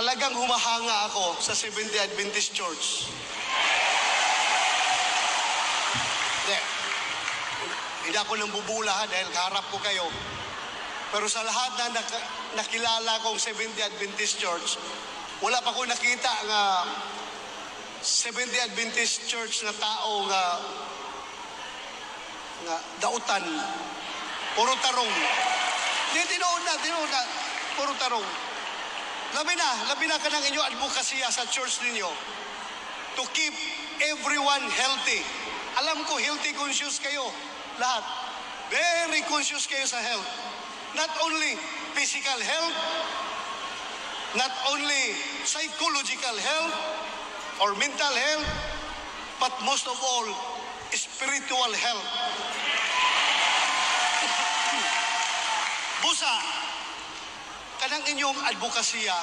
talagang humahanga ako sa Seventh-day Adventist Church. Hindi ako nang bubula dahil kaharap ko kayo. Pero sa lahat na nakilala kong Seventh-day Adventist Church, wala pa ko nakita nga Seventh-day Adventist Church na tao nga dautan. Puro tarong. Tinoon na. Puro tarong. Labi na ka ng inyong advokasya sa church ninyo to keep everyone healthy. Alam ko, healthy conscious kayo. Lahat. Very conscious kayo sa health. Not only physical health, not only psychological health or mental health, but most of all, spiritual health. Busa, kanang inyong advokasya